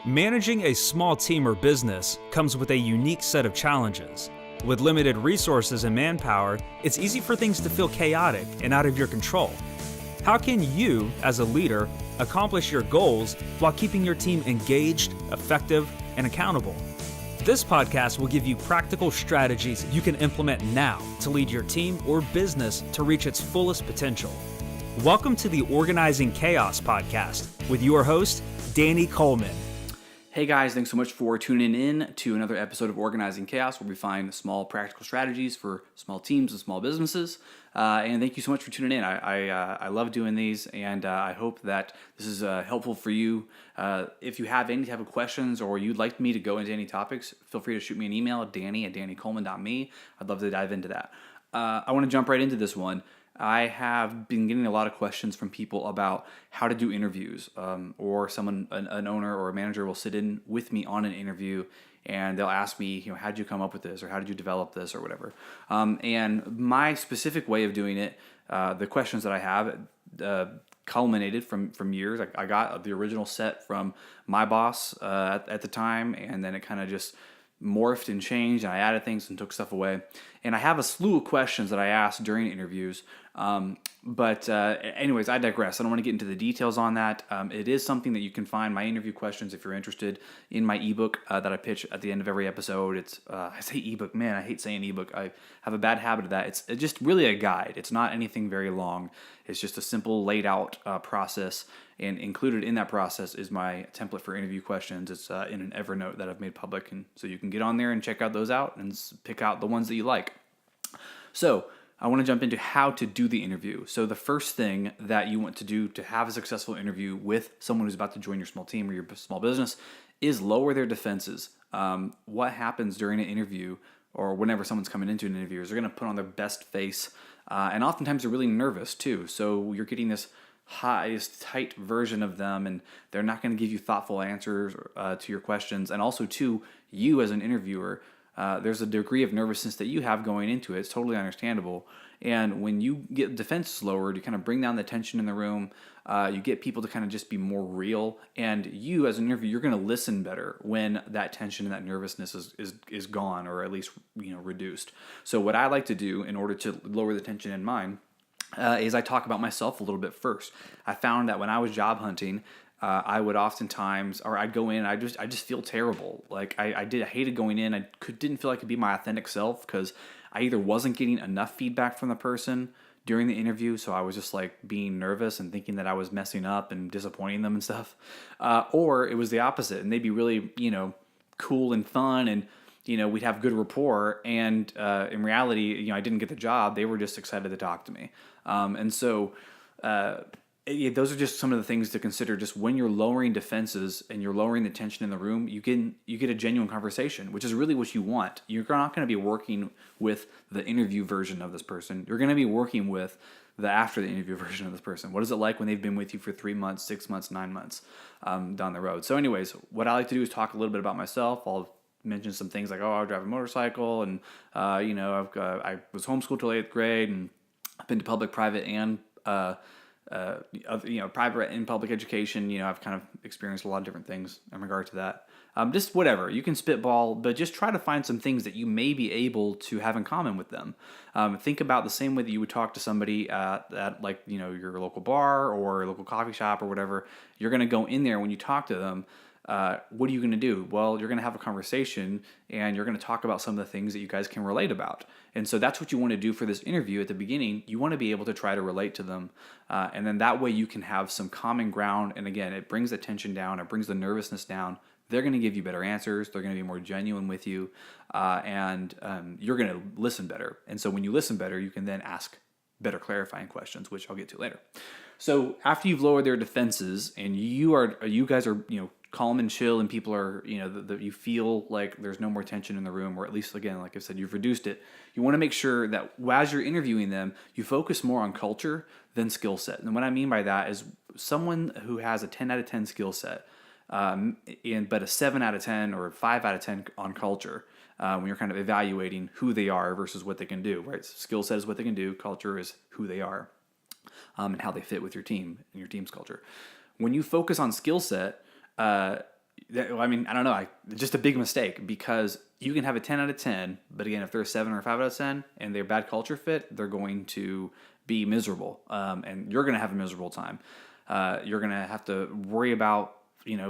Managing a small team or business comes with a unique set of challenges. With limited resources and manpower, it's easy for things to feel chaotic and out of your control. How can you, as a leader, accomplish your goals while keeping your team engaged, effective, and accountable? This podcast will give you practical strategies you can implement now to lead your team or business to reach its fullest potential. Welcome to the Organizing Chaos podcast with your host, Danny Coleman. Hey guys, thanks so much for tuning in to another episode of Organizing Chaos, where we find small practical strategies for small teams and small businesses. And thank you so much for tuning in. I love doing these, and I hope that this is helpful for you. If you have any type of questions or you'd like me to go into any topics, feel free to shoot me an email at danny@dannycoleman.me. I'd love to dive into that. I want to jump right into this one. I have been getting a lot of questions from people about how to do interviews, or someone, an owner or a manager will sit in with me on an interview and they'll ask me, how did you come up with this, or how did you develop this, or whatever. And my specific way of doing it, the questions that I have culminated from years. I got the original set from my boss at the time, and then it kind of just morphed and changed, and I added things and took stuff away. And I have a slew of questions that I ask during interviews. But anyways, I digress. I don't want to get into the details on that. It is something that you can find, my interview questions, if you're interested, in my ebook that I pitch at the end of every episode. It's I say ebook, man, I hate saying ebook. I have a bad habit of that. It's just really a guide. It's not anything very long. It's just a simple laid out process. And included in that process is my template for interview questions. It's in an Evernote that I've made public, and so you can get on there and check out those out and pick out the ones that you like. So I want to jump into how to do the interview. So the first thing that you want to do to have a successful interview with someone who's about to join your small team or your small business is lower their defenses. What happens during an interview, or whenever someone's coming into an interview, is they're going to put on their best face, and oftentimes they're really nervous too. So you're getting this tight version of them, and they're not going to give you thoughtful answers to your questions. And also, too, you as an interviewer, there's a degree of nervousness that you have going into it. It's totally understandable. And when you get defenses lowered, you kind of bring down the tension in the room. You get people to kind of just be more real. And you, as an interviewer, you're going to listen better when that tension and that nervousness is gone, or at least reduced. So what I like to do in order to lower the tension in mine is I talk about myself a little bit first. I found that when I was job hunting, I would oftentimes, or I'd go in, I just feel terrible. Like I hated going in. I didn't feel like I could be my authentic self, because I either wasn't getting enough feedback from the person during the interview, so I was just like being nervous and thinking that I was messing up and disappointing them and stuff, or it was the opposite, and they'd be really cool and fun, and we'd have good rapport, and in reality, I didn't get the job. They were just excited to talk to me. And so those are just some of the things to consider. Just when you're lowering defenses and you're lowering the tension in the room, you get a genuine conversation, which is really what you want. You're not going to be working with the interview version of this person. You're going to be working with the after the interview version of this person. What is it like when they've been with you for 3 months, 6 months, 9 months down the road? So anyways, what I like to do is talk a little bit about myself. I'll mention some things like, I drive a motorcycle, and I was homeschooled till 8th grade, and I've been to public, private, and private and public education. I've kind of experienced a lot of different things in regard to that. Just whatever, you can spitball, but just try to find some things that you may be able to have in common with them. Think about the same way that you would talk to somebody at your local bar or local coffee shop or whatever. You're going to go in there when you talk to them. What are you going to do? Well, you're going to have a conversation, and you're going to talk about some of the things that you guys can relate about. And so that's what you want to do for this interview at the beginning. You want to be able to try to relate to them. And then that way you can have some common ground. And again, it brings the tension down. It brings the nervousness down. They're going to give you better answers. They're going to be more genuine with you. And you're going to listen better. And so when you listen better, you can then ask better clarifying questions, which I'll get to later. So after you've lowered their defenses, and you guys are calm and chill, and people are you feel like there's no more tension in the room, or at least, again, like I said, you've reduced it. You want to make sure that as you're interviewing them, you focus more on culture than skill set. And what I mean by that is someone who has a 10 out of 10 skill set, but a 7 out of 10 or 5 out of 10 on culture, when you're kind of evaluating who they are versus what they can do, right? So skill set is what they can do. Culture is who they are, and how they fit with your team and your team's culture. When you focus on skill set, I mean, I don't know. Just a big mistake, because you can have a 10 out of 10, but again, if they're a 7 or 5 out of 10 and they're bad culture fit, they're going to be miserable, and you're going to have a miserable time. You're going to have to worry about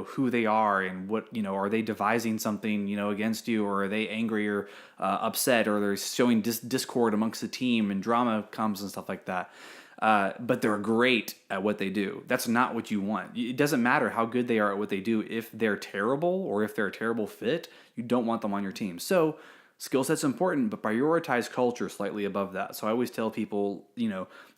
who they are and what are they devising something against you, or are they angry or upset, or they're showing discord amongst the team and drama comes and stuff like that. But they're great at what they do. That's not what you want. It doesn't matter how good they are at what they do. If they're terrible or if they're a terrible fit, you don't want them on your team. So skill set's important, but prioritize culture slightly above that. So I always tell people,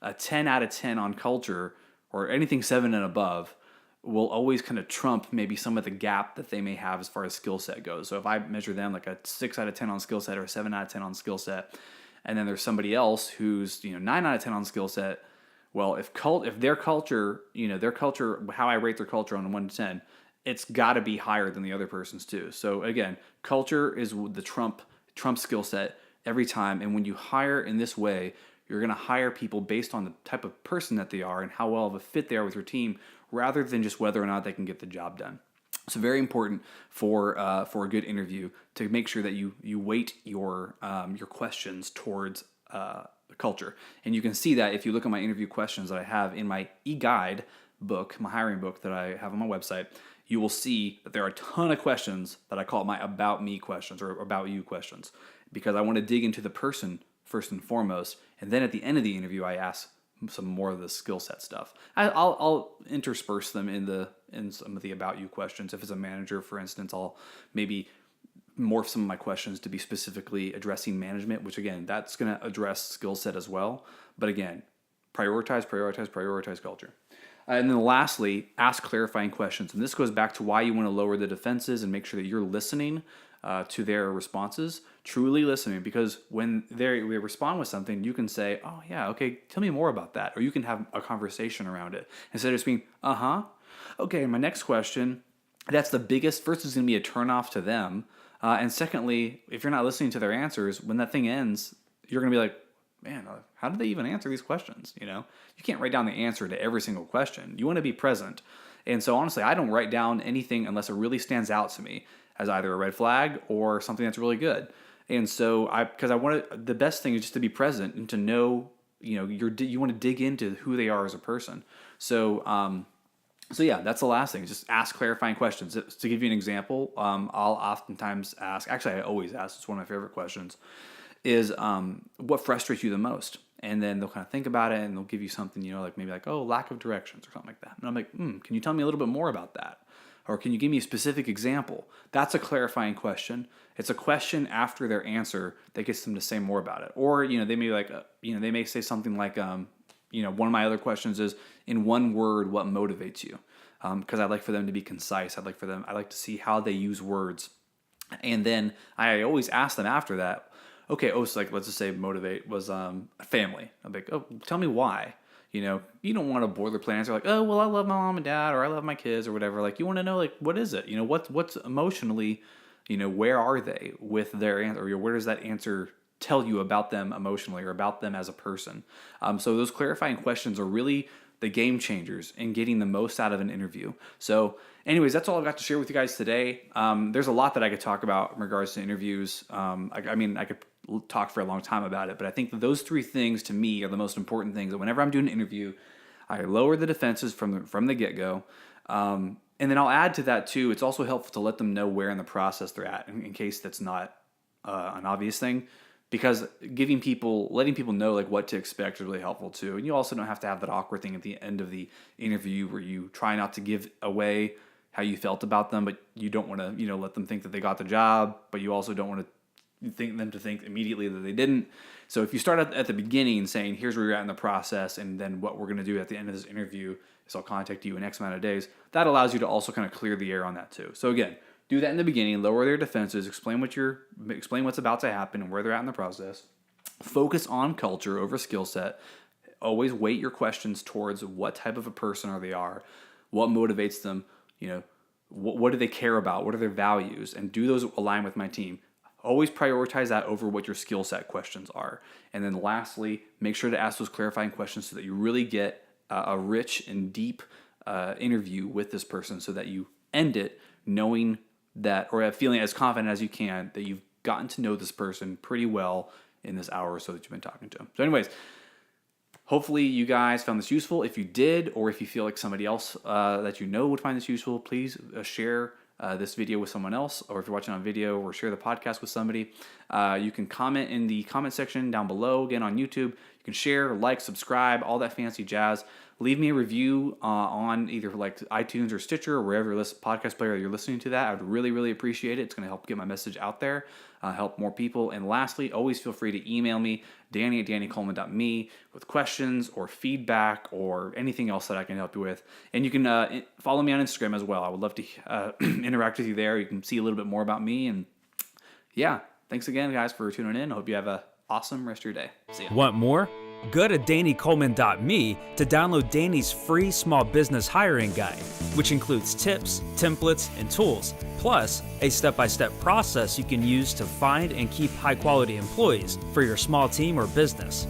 a 10 out of 10 on culture, or anything 7 and above, will always kind of trump maybe some of the gap that they may have as far as skill set goes. So if I measure them like a 6 out of 10 on skill set or a 7 out of 10 on skill set, and then there's somebody else who's 9 out of 10 on skill set, well, if their culture, how I rate their culture on a 1 to 10, it's got to be higher than the other person's too. So again, culture is the trump skill set every time. And when you hire in this way, you're going to hire people based on the type of person that they are and how well of a fit they are with your team, rather than just whether or not they can get the job done. So very important for a good interview to make sure that you weight your questions towards culture. And you can see that if you look at my interview questions that I have in my e-guide book, my hiring book that I have on my website. You will see that there are a ton of questions that I call my about me questions or about you questions, because I want to dig into the person first and foremost, and then at the end of the interview I ask some more of the skill set stuff. I'll intersperse them in some of the about you questions. If it's a manager, for instance, I'll maybe morph some of my questions to be specifically addressing management, which again, that's going to address skill set as well. But again, prioritize culture. And then lastly, ask clarifying questions. And this goes back to why you want to lower the defenses and make sure that you're listening to their responses, truly listening, because when they respond with something, you can say, oh yeah, okay, tell me more about that. Or you can have a conversation around it instead of just being, okay, my next question, that's the biggest, first is going to be a turnoff to them. And secondly, if you're not listening to their answers, when that thing ends, you're going to be like, man, how did they even answer these questions? You can't write down the answer to every single question. You want to be present. And so honestly, I don't write down anything unless it really stands out to me as either a red flag or something that's really good. And so the best thing is just to be present and to know, you want to dig into who they are as a person. So yeah, that's the last thing. Just ask clarifying questions. To give you an example, I'll oftentimes ask, actually I always ask, it's one of my favorite questions, is what frustrates you the most? And then they'll kind of think about it and they'll give you something, lack of directions or something like that. And I'm like, can you tell me a little bit more about that? Or can you give me a specific example? That's a clarifying question. It's a question after their answer that gets them to say more about it. Or, they may they may say something like, one of my other questions is, in one word, what motivates you? Because I'd like for them to be concise. I'd like to see how they use words. And then I always ask them after that, okay, so let's just say motivate was family. I'm like, oh, tell me why. You don't want a boilerplate answer like, oh, well, I love my mom and dad, or I love my kids, or whatever. Like, you want to know, what is it? What's emotionally, where are they with their answer? Or where does that answer tell you about them emotionally or about them as a person? So those clarifying questions are really the game changers in getting the most out of an interview. So anyways, that's all I've got to share with you guys today. There's a lot that I could talk about in regards to interviews. I could talk for a long time about it, but I think that those 3 things to me are the most important things. That whenever I'm doing an interview, I lower the defenses from the get-go. And then I'll add to that too, it's also helpful to let them know where in the process they're at in case that's not an obvious thing. Because letting people know what to expect is really helpful too. And you also don't have to have that awkward thing at the end of the interview where you try not to give away how you felt about them, but you don't want to, let them think that they got the job, but you also don't want to think immediately that they didn't. So if you start at the beginning saying, here's where you're at in the process, and then what we're going to do at the end of this interview is I'll contact you in X amount of days, that allows you to also kind of clear the air on that too. So again, do that in the beginning, lower their defenses, explain what's about to happen and where they're at in the process. Focus on culture over skill set. Always weight your questions towards what type of a person they are, what motivates them, what do they care about, what are their values, and do those align with my team? Always prioritize that over what your skill set questions are. And then lastly, make sure to ask those clarifying questions so that you really get a rich and deep interview with this person, so that you end it knowing that, or feeling as confident as you can that you've gotten to know this person pretty well in this hour or so that you've been talking to them. So anyways, hopefully you guys found this useful. If you did, or if you feel like somebody else that you know would find this useful, please share this video with someone else, or if you're watching on video, or share the podcast with somebody. You can comment in the comment section down below, again on YouTube. You can share, like, subscribe, all that fancy jazz. Leave me a review on either like iTunes or Stitcher or wherever your podcast player you're listening to that. I would really, really appreciate it. It's going to help get my message out there, help more people. And lastly, always feel free to email me, Danny@DannyColeman.me, with questions or feedback or anything else that I can help you with. And you can follow me on Instagram as well. I would love to interact with you there. You can see a little bit more about me. And yeah, thanks again, guys, for tuning in. I hope you have an awesome rest of your day. See ya. Want more? Go to DannyColeman.me to download Danny's free small business hiring guide, which includes tips, templates, and tools, plus a step-by-step process you can use to find and keep high-quality employees for your small team or business.